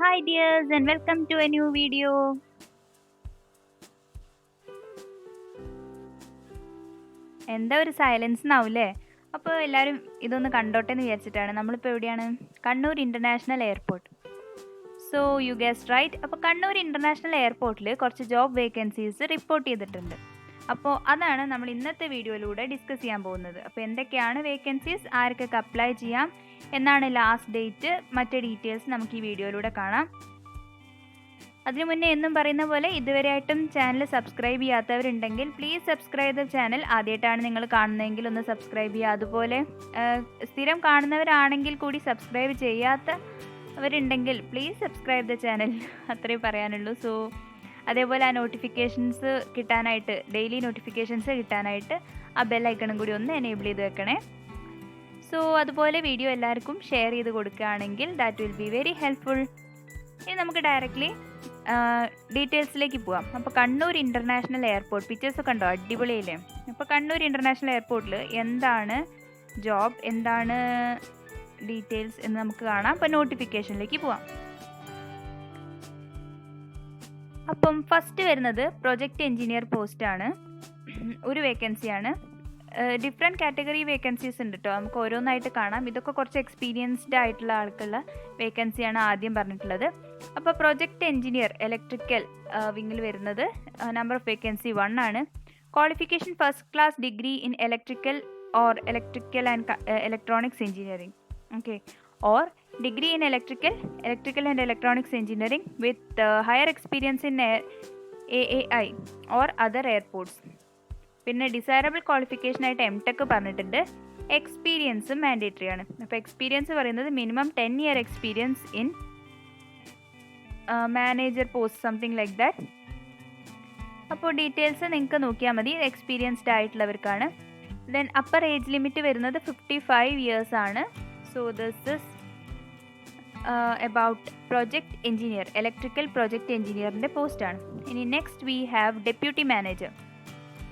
Hi dears and welcome to a new video. എന്താ ഒരു silence എന്നാവൂല്ലേ? അപ്പോൾ എല്ലാവരും ഇതൊന്ന് കണ്ടോട്ടെ എന്ന് വിചാരിച്ചിട്ടാണ്. നമ്മളിപ്പോൾ എവിടെയാണ്? Kannur international airport. So you guessed right. അപ്പോൾ കണ്ണൂർ ഇൻ്റർനാഷണൽ എയർപോർട്ടിൽ കുറച്ച് ജോബ് വേക്കൻസീസ് റിപ്പോർട്ട് ചെയ്തിട്ടുണ്ട്. അപ്പോൾ അതാണ് നമ്മൾ ഇന്നത്തെ വീഡിയോയിലൂടെ ഡിസ്കസ് ചെയ്യാൻ പോകുന്നത്. അപ്പോൾ എന്തൊക്കെയാണ് വേക്കൻസീസ്, ആർക്കൊക്കെ അപ്ലൈ ചെയ്യാം, എന്നാണ് ലാസ്റ്റ് ഡേറ്റ്, മറ്റ് ഡീറ്റെയിൽസ് നമുക്ക് ഈ വീഡിയോയിലൂടെ കാണാം. അതിനു മുന്നേ എന്നും പറയുന്ന പോലെ ഇതുവരെയായിട്ടും ചാനൽ സബ്സ്ക്രൈബ് ചെയ്യാത്തവരുണ്ടെങ്കിൽ പ്ലീസ് സബ്സ്ക്രൈബ് ദ ചാനൽ. ആദ്യമായിട്ടാണ് നിങ്ങൾ കാണുന്നതെങ്കിൽ ഒന്ന് സബ്സ്ക്രൈബ് ചെയ്യുക. അതുപോലെ സ്ഥിരം കാണുന്നവരാണെങ്കിൽ കൂടി സബ്സ്ക്രൈബ് ചെയ്യാത്തവരുണ്ടെങ്കിൽ പ്ലീസ് സബ്സ്ക്രൈബ് ദ ചാനൽ, അത്രേ പറയാനുള്ളൂ. സോ അതേപോലെ ആ നോട്ടിഫിക്കേഷൻസ് കിട്ടാനായിട്ട്, ഡെയിലി നോട്ടിഫിക്കേഷൻസ് കിട്ടാനായിട്ട് ആ ബെൽ ഐക്കണും കൂടി ഒന്ന് എനേബിൾ ചെയ്ത് വെക്കണേ. സോ അതുപോലെ വീഡിയോ എല്ലാവർക്കും ഷെയർ ചെയ്ത് കൊടുക്കുകയാണെങ്കിൽ that will be very helpful. ഇനി നമുക്ക് ഡയറക്റ്റ്ലി ഡീറ്റെയിൽസിലേക്ക് പോവാം. അപ്പോൾ കണ്ണൂർ ഇൻ്റർനാഷണൽ എയർപോർട്ട് പിക്ചേഴ്സൊക്കെ ഉണ്ടോ? അടിപൊളിയില്ലേ? അപ്പോൾ കണ്ണൂർ ഇൻ്റർനാഷണൽ എയർപോർട്ടിൽ എന്താണ് ജോബ്, എന്താണ് ഡീറ്റെയിൽസ് എന്ന് നമുക്ക് കാണാം. അപ്പോൾ നോട്ടിഫിക്കേഷനിലേക്ക് പോവാം. അപ്പം ഫസ്റ്റ് വരുന്നത് പ്രൊജക്റ്റ് എഞ്ചിനീയർ പോസ്റ്റാണ്. ഒരു വേക്കൻസിയാണ്. ഡിഫറെൻറ്റ് കാറ്റഗറി വേക്കൻസീസ് ഉണ്ട് കേട്ടോ. നമുക്ക് ഓരോന്നായിട്ട് കാണാം. ഇതൊക്കെ കുറച്ച് എക്സ്പീരിയൻസ്ഡ് ആയിട്ടുള്ള ആൾക്കുള്ള വേക്കൻസിയാണ് ആദ്യം പറഞ്ഞിട്ടുള്ളത്. അപ്പോൾ പ്രൊജക്റ്റ് എഞ്ചിനീയർ ഇലക്ട്രിക്കൽ വിങ്ങിൽ വരുന്നത് നമ്പർ ഓഫ് വേക്കൻസി 1 ആണ്. Qualification first class degree in electrical or electrical and electronics engineering, okay, or degree in electrical and electronics engineering with higher experience in AAI or other airports. പിന്നെ desirable qualification ആയിട്ട് MTech പറഞ്ഞിട്ടുണ്ട്. Experience mandatory ആണ്. അപ്പോൾ experience പറയുന്നത് minimum 10 year experience in manager post, something like that. അപ്പോൾ details നിങ്ങൾക്ക് നോക്കിയാൽ മതി. എക്സ്പീരിയൻസ്ഡ് ആയിട്ടുള്ളവർക്കാണ്. ദെൻ അപ്പർ ഏജ് ലിമിറ്റ് വരുന്നത് 55 years ആണ്. So this is about project engineer, electrical project engineer-ന്റെ പോസ്റ്റാണ്. ഇനി next we have deputy manager.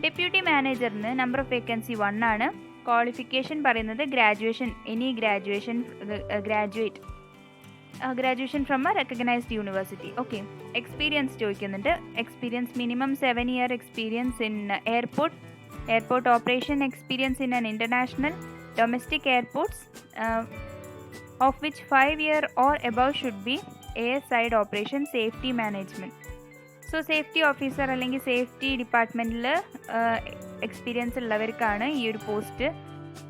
Deputy മാനേജറിന് നമ്പർ ഓഫ് വേക്കൻസി 1 ആണ്. ക്വാളിഫിക്കേഷൻ പറയുന്നത് graduation, any graduation from A recognised university, okay. Experience ചോദിക്കുന്നുണ്ട്. Experience minimum 7 year experience in airport operation, experience in an international domestic airports of which 5 year or above should be airside operation safety management. So safety officer അല്ലെങ്കിൽ safety ഡിപ്പാർട്ട്മെൻറ്റിൽ experience ഉള്ളവർക്കാണ് ഈ ഒരു post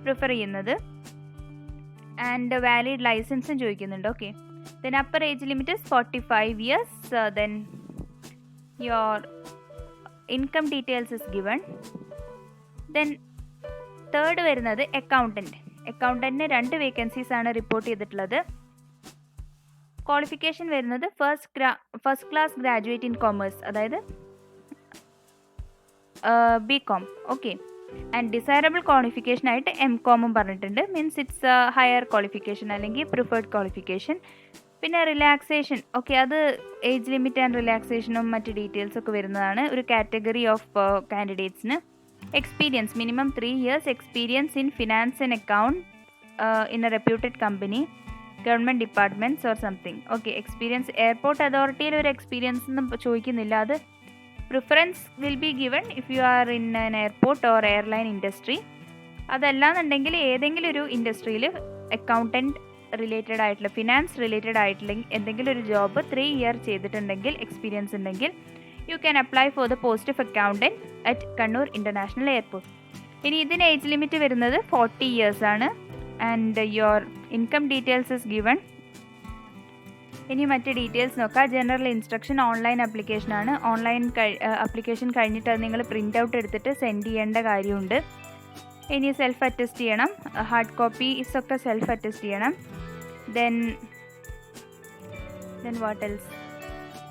prefer ചെയ്യുന്നത്. And valid ലൈസൻസും ചോദിക്കുന്നുണ്ട്, okay. Then upper age limit is 45 years. Then your income details is given. Then third വരുന്നത് അക്കൗണ്ടൻറ്റിന് 2 vacancies ആണ് report ചെയ്തിട്ടുള്ളത്. ക്വാളിഫിക്കേഷൻ വരുന്നത് first class graduate in commerce, അതായത് BCom, okay. And desirable qualification ആയിട്ട് MCom പറഞ്ഞിട്ടുണ്ട്. Means it's higher qualification അല്ലെങ്കിൽ preferred qualification. പിന്നെ relaxation, okay, അത് ഏജ് ലിമിറ്റ് ആൻഡ് റിലാക്സേഷനും മറ്റ് ഡീറ്റെയിൽസ് ഒക്കെ വരുന്നതാണ് ഒരു കാറ്റഗറി ഓഫ് കാൻഡിഡേറ്റ്സിന്. Experience minimum 3 years experience in finance and account in a reputed company, government departments or something, okay. Experience airport അതോറിറ്റിയിൽ ഒരു എക്സ്പീരിയൻസ് ഒന്നും ചോദിക്കുന്നില്ല. അത് preference will be given if you are in an airport or airline industry. അതല്ലാന്നുണ്ടെങ്കിൽ ഏതെങ്കിലും ഒരു ഇൻഡസ്ട്രിയിൽ accountant related ആയിട്ടുള്ള, ഫിനാൻസ് റിലേറ്റഡ് ആയിട്ടുള്ള എന്തെങ്കിലും ഒരു ജോബ് 3 year ചെയ്തിട്ടുണ്ടെങ്കിൽ, എക്സ്പീരിയൻസ് ഉണ്ടെങ്കിൽ, you can apply for the post of accountant at Kannur International Airport. ഇനി ഇതിന് ഏജ് ലിമിറ്റ് വരുന്നത് 40 years ആണ്. And your income details is given. ഇനി മറ്റ് ഡീറ്റെയിൽസ് നോക്കാം. ജനറൽ ഇൻസ്ട്രക്ഷൻ ഓൺലൈൻ ആപ്ലിക്കേഷൻ ആണ്. ഓൺലൈൻ ആപ്ലിക്കേഷൻ കഴിഞ്ഞിട്ട് അത് നിങ്ങൾ പ്രിൻ്റ് ഔട്ട് എടുത്തിട്ട് സെൻഡ് ചെയ്യേണ്ട കാര്യമുണ്ട്. ഇനി സെൽഫ് അറ്റസ്റ്റ് ചെയ്യണം. ഹാർഡ് കോപ്പീസൊക്കെ സെൽഫ് അറ്റസ്റ്റ് ചെയ്യണം. Then what else?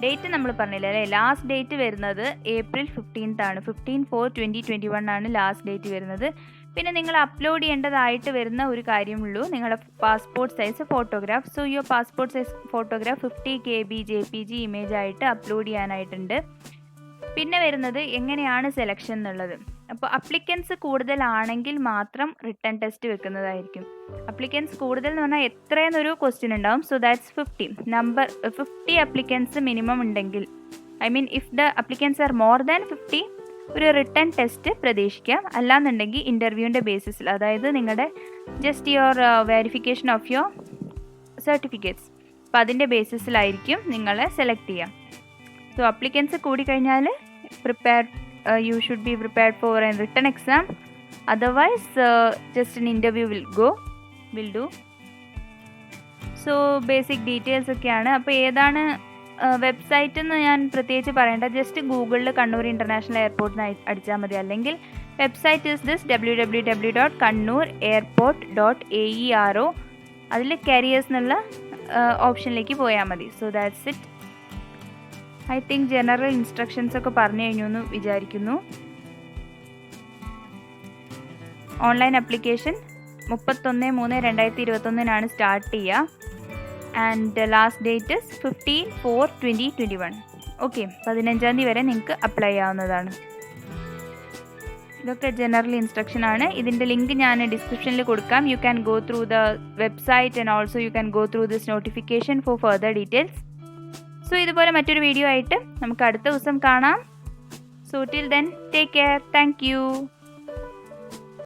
ഡേറ്റ് നമ്മൾ പറഞ്ഞില്ല അല്ലേ? ലാസ്റ്റ് ഡേറ്റ് വരുന്നത് April 15th ആണ്. 15/4/2021 ആണ് ലാസ്റ്റ് ഡേറ്റ് വരുന്നത്. പിന്നെ നിങ്ങൾ അപ്ലോഡ് ചെയ്യേണ്ടതായിട്ട് വരുന്ന ഒരു കാര്യമുള്ളൂ, നിങ്ങളുടെ passport size photograph. So your passport size photograph 50 KB JPG image ആയിട്ട് അപ്ലോഡ് ചെയ്യാനായിട്ടുണ്ട്. പിന്നെ വരുന്നത് എങ്ങനെയാണ് സെലക്ഷൻ എന്നുള്ളത്. അപ്പോൾ അപ്ലിക്കൻസ് കൂടുതലാണെങ്കിൽ മാത്രം റിട്ടൺ ടെസ്റ്റ് വെക്കുന്നതായിരിക്കും. അപ്ലിക്കൻസ് കൂടുതൽ എന്ന് പറഞ്ഞാൽ എത്രയെന്നൊരു ക്വസ്റ്റ്യൻ ഉണ്ടാവും. സോ ദാറ്റ്സ് 50 അപ്ലിക്കൻസ് മിനിമം ഉണ്ടെങ്കിൽ, I mean if the applicants are more than 50 ഒരു റിട്ടൺ ടെസ്റ്റ് പ്രതീക്ഷിക്കാം. അല്ലാന്നുണ്ടെങ്കിൽ ഇൻ്റർവ്യൂവിൻ്റെ ബേസിസിൽ, അതായത് നിങ്ങളുടെ just your verification of your certificates, അപ്പോൾ അതിൻ്റെ ബേസിസിലായിരിക്കും നിങ്ങളെ സെലക്ട് ചെയ്യാം. സോ അപ്ലിക്കൻസ് കൂടിക്കഴിഞ്ഞാൽ you should be prepared for a written exam. Otherwise just an interview will do. So basic details ഒക്കെയാണ്. അപ്പോൾ ഏതാണ് വെബ്സൈറ്റ് എന്ന് ഞാൻ പ്രത്യേകിച്ച് പറയേണ്ട, ജസ്റ്റ് ഗൂഗിളിൽ കണ്ണൂർ ഇൻ്റർനാഷണൽ എയർപോർട്ടിന് അടിച്ചാൽ മതി. അല്ലെങ്കിൽ വെബ്സൈറ്റ് ഇസ് ദിസ് www.kannur.airport.aero. അതിൽ കരിയേഴ്സ് എന്നുള്ള ഓപ്ഷനിലേക്ക് പോയാൽ മതി. So that's it. I think general instructions ഒക്കെ പറഞ്ഞു കഴിഞ്ഞു എന്ന് വിചാരിക്കുന്നു. ഓൺലൈൻ ആപ്ലിക്കേഷൻ 31/3/2021 സ്റ്റാർട്ട് ചെയ്യുക. And last date is 15/4/2021. Okay, 15 തീയതി വരെ നിങ്ങൾക്ക് അപ്ലൈ ചെയ്യാവുന്നതാണ്. ഇതൊക്കെ ജനറൽ ഇൻസ്ട്രക്ഷൻ ആണ്. ഇതിൻ്റെ ലിങ്ക് ഞാൻ ഡിസ്ക്രിപ്ഷനിൽ കൊടുക്കാം. You can go through the website and also you can go through this notification four further details. So ഇതുപോലെ മറ്റൊരു വീഡിയോ ആയിട്ട് നമുക്ക് അടുത്ത ദിവസം കാണാം. So till then take care. Thank you.